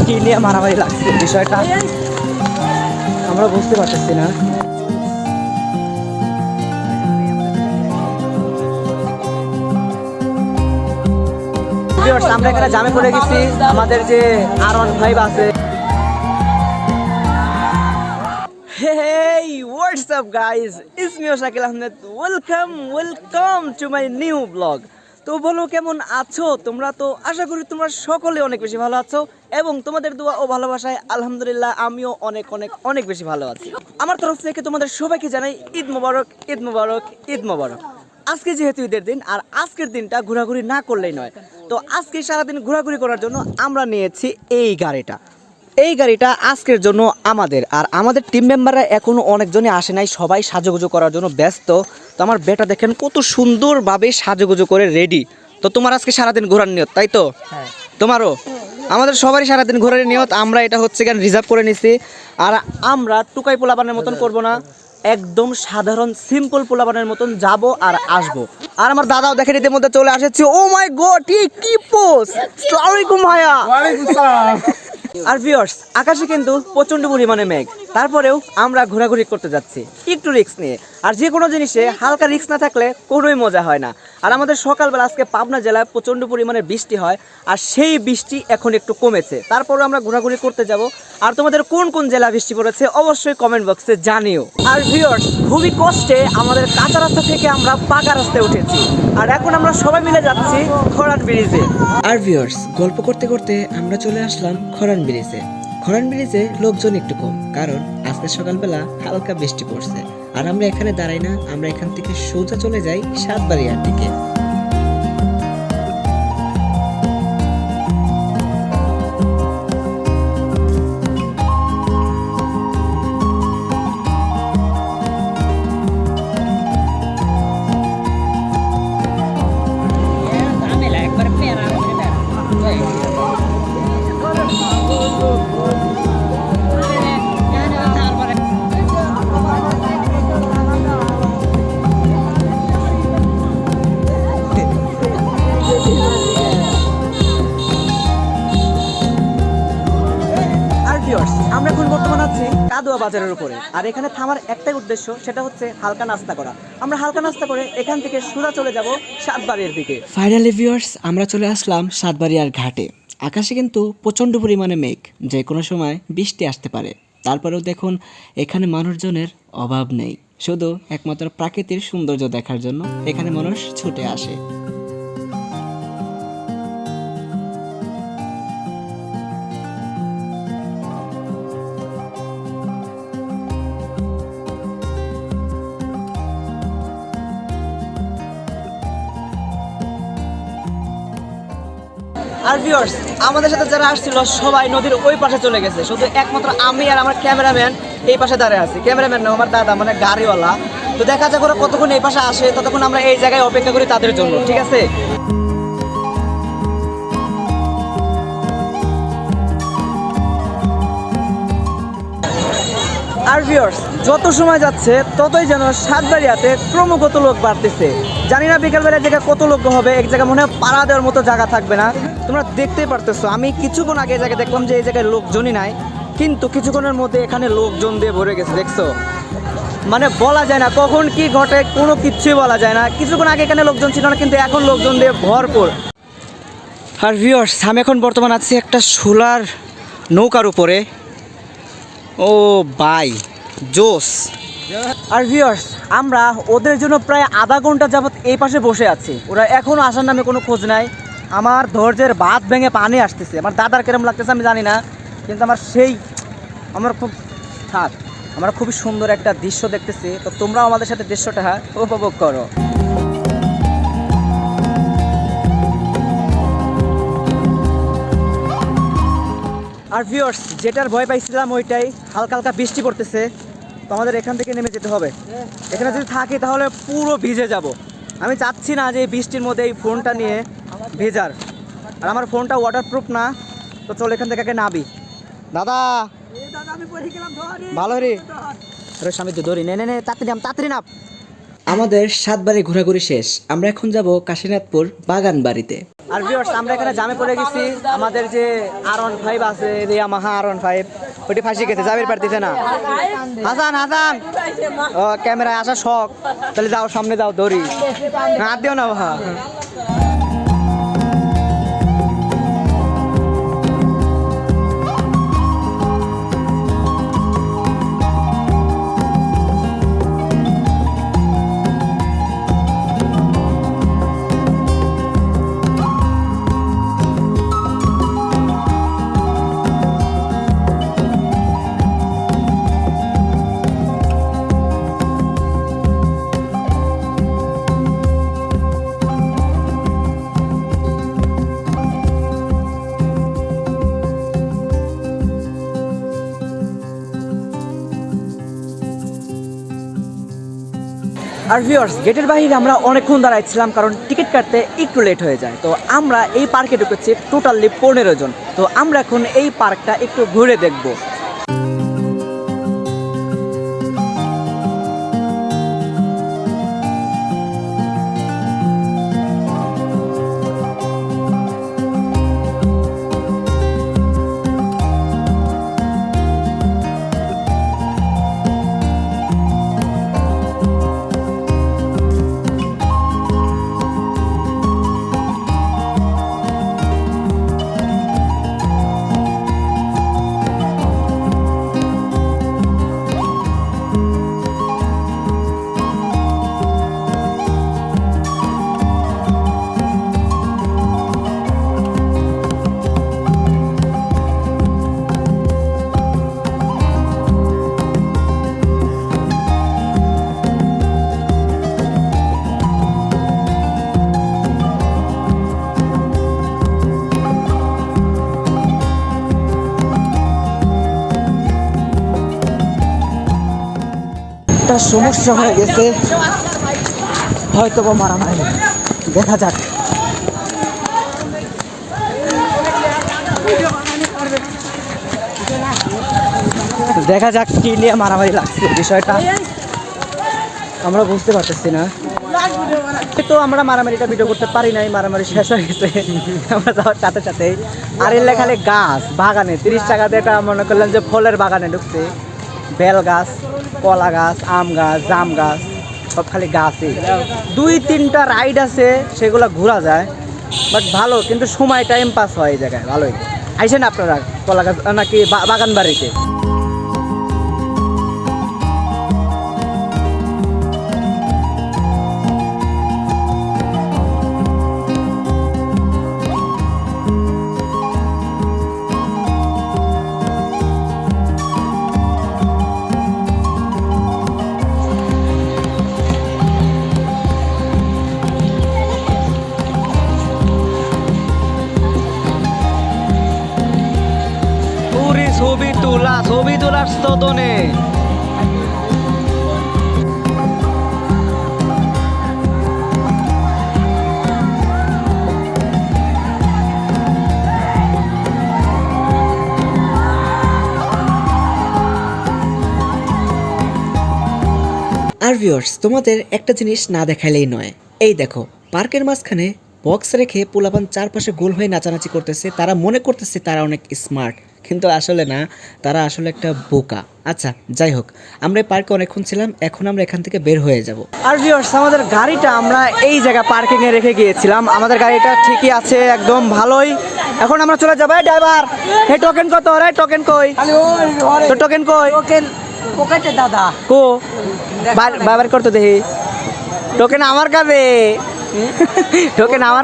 কি নিয়ে মারামারি লাগছে বিষয়টা আমরা বুঝতে পারতেছি না। আমরা এখানে জামে পড়ে গেছি, আমাদের যে R15 আছে। Hey, what's up guys? It's me Shakil Ahmed. Welcome to my new vlog. তো বলো কেমন আছো তোমরা? তো আশা করি তোমরা সকলে অনেক বেশি ভালো আছো এবং তোমাদের দোয়া ও ভালোবাসায় আলহামদুলিল্লাহ আমিও অনেক অনেক অনেক বেশি ভালো আছি। আমার তরফ থেকে তোমাদের সবাইকে জানাই ঈদ মোবারক, ঈদ মোবারক, ঈদ মোবারক। আজকে যেহেতু ঈদের দিন আর আজকের দিনটা ঘোরাঘুরি না করলেই নয়, তো আজকে সারাদিন ঘোরাঘুরি করার জন্য আমরা নিয়েছি এই গাড়িটা। এই গাড়িটা আজকের জন্য আমাদের, আর আমাদের টিম মেম্বাররা এখনও অনেকজনই আসে নাই, সবাই সাজুগুজু করার জন্য ব্যস্ত। তো আমার বেটা দেখেন কত সুন্দরভাবে সাজুগুজু করে রেডি। তো তোমার আজকে সারাদিন ঘোরার নিয়ত, তাই তো? তোমারও আমাদের সবারই সারাদিন ঘোরার নিয়ত। আমরা এটা হচ্ছে কেন রিজার্ভ করে নিছি, আর আমরা টুকাই পোলাপানের মতন করবো না, একদম সাধারণ সিম্পল পোলাপানের মতন যাব আর আসবো। আর আমার দাদাও দেখেন এদের মধ্যে চলে আসছে। ও মাই গড, কি পোস্ট! আসসালামু আলাইকুম ভাইয়া। আর ভিউয়ার্স, আকাশে কিন্তু প্রচন্ড পরিমাণে মেঘ, তারপরেও আমরা ঘোরাঘুরি করতে যাচ্ছি একটু রিস্ক নিয়ে। আর যে কোনো জিনিসে হালকা রিস্ক না থাকলে কোনোই মজা হয় না। আর আমাদের সকালবেলা আজকে পাবনা জেলায় প্রচন্ড পরিমাণে বৃষ্টি হয়, আর সেই বৃষ্টি এখন একটু কমেছে, তারপরেও আমরা ঘোরাঘুরি করতে যাব। আর তোমাদের কোন কোন জেলা বৃষ্টি পড়েছে অবশ্যই কমেন্ট বক্সে জানিও। আর ভিউয়ার্স, খুবই কষ্টে আমাদের কাঁচা রাস্তা থেকে আমরা পাকা রাস্তায় উঠেছি, আর এখন আমরা সবাই মিলে যাচ্ছি খরান ব্রিজে। আর ভিউয়ার্স, গল্প করতে করতে আমরা চলে আসলাম খরান ব্রিজে। খরান ব্রিজে লোকজন একটু কম, কারণ আজকে সকালবেলা হালকা বৃষ্টি পড়ছে। আর আমরা এখানে দাঁড়াই না, আমরা এখান থেকে সোজা চলে যাই সাতবাড়িয়ার দিকে। আমরা এখন বর্তমান আছি কাদুয়া বাজারের উপরে, আর এখানে থামার একটাই উদ্দেশ্য, সেটা হচ্ছে হালকা নাস্তা করা। আমরা হালকা নাস্তা করে এখান থেকে সোজা চলে যাব সাতবাড়িয়ার দিকে। ফাইনালি ভিউয়ার্স, আমরা চলে আসলাম সাতবাড়িয়ার ঘাটে। আকাশে কিন্তু প্রচণ্ড পরিমাণে মেঘ, যে কোনো সময় বৃষ্টি আসতে পারে। তারপরেও দেখুন, এখানে মানুষজনের অভাব নেই, শুধু একমাত্র প্রাকৃতিক সৌন্দর্য দেখার জন্য এখানে মানুষ ছুটে আসে। আর ভিউয়ার্স, আমাদের সাথে যারা আসছিল সবাই নদীর ওই পাশে চলে গেছে, শুধু একমাত্র আমি আর আমার ক্যামেরাম্যান এই পাশে দাঁড়িয়ে আছি। ক্যামেরাম্যান না, আমার দাদা, মানে গাড়িওয়ালা। তো দেখা যাক ওরা কতক্ষণ এই পাশে আসে, ততক্ষণ আমরা এই জায়গায় অপেক্ষা করি তাদের জন্য, ঠিক আছে? আর ভিউয়ার্স, যত সময় যাচ্ছে ততই যেন সাতবাড়িয়াতে ক্রমাগত লোক বাড়তেছে। জানি না বিকালবেলার জায়গায় কত লোক হবে, এক জায়গায় মনে হয় পাড়া দেওয়ার মতো জায়গা থাকবে না। তোমরা দেখতেই পারতেছো, আমি কিছুক্ষণ আগে এই জায়গায় দেখলাম যে এই জায়গায় লোকজনই নাই, কিন্তু কিছুক্ষণের মধ্যে এখানে লোকজন দিয়ে ভরে গেছে। দেখছো, মানে বলা যায় না কখন কি ঘটে, কোনো কিচ্ছুই বলা যায় না। কিছুক্ষণ আগে এখানে লোকজন ছিল না, কিন্তু এখন লোকজন দিয়ে ভরপুর। আর ভিউয়ার্স, আমি এখন বর্তমান আছি একটা সোলার নৌকার উপরে। ও ভাই, জোস! আর ভিউয়ার্স, আমরা ওদের জন্য প্রায় আধা ঘন্টা যাবত এই পাশে বসে আছি, ওরা এখনও আসার নামে কোনো খোঁজ নাই। আমার ধৈর্যের বাঁধ ভেঙে পানি আসতেছে। আমার দাদার কেরম লাগতেছে আমি জানি না, কিন্তু আমার খুব থাক, আমরা খুবই সুন্দর একটা দৃশ্য দেখতেছি। তো তোমরাও আমাদের সাথে দৃশ্যটা উপভোগ করো। আর ভিউয়ার্স, যেটার ভয় পাইছিলাম ওইটাই, হালকা হালকা বৃষ্টি পড়তেছে। তো আমাদের এখান থেকে নেমে যেতে হবে। এখানে যদি থাকি তাহলে পুরো ভিজে যাব। আমি চাচ্ছি না যে এই বৃষ্টির মধ্যে এই ফোনটা নিয়ে ভেজার, আর আমার ফোনটা ওয়াটারপ্রুফ না। তো চল এখান থেকে নাবি। দাদা ভালো রে, স্বামী তো ধরি, নে তাড়াতাড়ি নাপ। আমাদের সাতবারে ঘোরাঘুরি শেষ, আমরা এখন যাব কাশীনাথপুর বাগান বাড়িতে। আর ভিউয়ার্স আমরা এখানে জামে পড়ে গেছি, আমাদের যে R15 আছে, ইয়ামাহা R15 ওটি ফাঁসি গেছে, যাবির পার দিতে না। হাসান হাসান ও ক্যামেরায় আসা শখ, তাহলে যাও সামনে যাও, দড়ি হাত দিও না ভা। আর ভিউয়ার্স গেটের বাইরে আমরা অনেকক্ষণ দাঁড়াইছিলাম, কারণ টিকিট কাটতে একটু লেট হয়ে যায়। তো আমরা এই পার্কে ঢুকেছি টোটালি 15 জন। তো আমরা এখন এই পার্কটা একটু ঘুরে দেখব। একটা সমস্যা হয়ে গেছে, হয়তো বা মারামারি, দেখা যাক। দেখা যাক কি নিয়ে মারামারি লাগছে, বিষয়টা আমরা বুঝতে পারতেছি না। তো আমরা মারামারিটা ভিডিও করতে পারি নাই, মারামারি শেষ হয়ে গেছে আমরা যাওয়ার সাথে সাথে। আর এলে খালি গাছ বাগানে 30 টাকা দিয়ে এটা মনে করলাম যে ফলের বাগানে ঢুকছে, বেল গাছ, কলা গাছ, আম গাছ, জাম গাছ, সব খালি গাছই। 2-3টা রাইড আছে, সেগুলো ঘোরা যায়, বাট ভালো, কিন্তু সময় টাইম পাস হয় এই জায়গায় ভালোই। আইসেন আপনারা কলা গাছ নাকি বাগান বাড়িতে। ছবি তোলার স্তদনে আর ভিউয়ার্স তোমাদের একটা জিনিস না দেখাইলেই নয়, এই দেখো পার্কের মাঝখানে বক্স রেখে পোলাপান চারপাশে গোল হয়ে নাচানাচি করতেছে। তারা মনে করতেছে তারা অনেক স্মার্ট, কিন্তু আসলে না, তারা আসলে একটা বোকা। আচ্ছা যাই হোক, আমরা পার্কে অনেকক্ষণ ছিলাম, এখন আমরা এখান থেকে বের হয়ে যাব। আর ভিউয়ার্স আমাদের গাড়িটা আমরা এই জায়গা পার্কিং এ রেখে গিয়েছিলাম, আমাদের গাড়িটা ঠিকই আছে একদম ভালোই। এখন আমরা চলে যাবো। ড্রাইভার, হে টোকেন কত রে? টোকেন কই? তো টোকেন কই? টোকেন পকেটে দাদা কো বাবার করতে দেখি। টোকেন আমার কাবে, টোকেন আমার।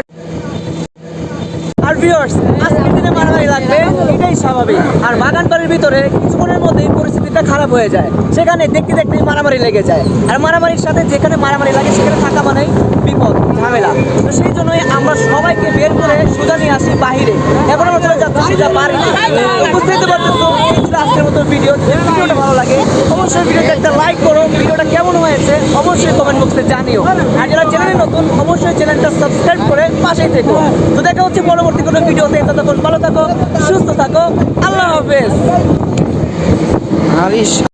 আর ভিউয়ার্স আজকের দিনে মারামারি লাগবে, এটাই স্বাভাবিক। আর বাগান বাড়ির ভিতরে কিছুক্ষণের মধ্যেই পরিস্থিতিটা খারাপ হয়ে যায়, সেখানে দেখতে দেখতে মারামারি লেগে যায়। আর মারামারির সাথে যেখানে মারামারি লাগে সেখানে থাকা মানেই বিপদ, ঝামেলা। তো সেই জন্যই আমরা সবাইকে বের করে সোজা নিয়ে আসি বাহিরে। এখন আমরা চলে যাচ্ছি সিধা বাড়িতে। তো বুঝতে পারতেছো এই ছিল আজকের মতো ভিডিও। যদি ভিডিওটা ভালো লাগে অবশ্যই ভিডিওতে একটা লাইক করো, ভিডিওটা কেমন হয়েছে অবশ্যই কমেন্ট বক্সে জানিও। আর যারা চ্যানেলে নতুন অবশ্যই চ্যানেলটা সাবস্ক্রাইব করে পাশেই থেকো। তো দেখা হচ্ছে পরবর্তী কোনো ভিডিওতে। ততক্ষণ ভালো থাকো, সুস্থ থাকো, আল্লাহ হাফেজ।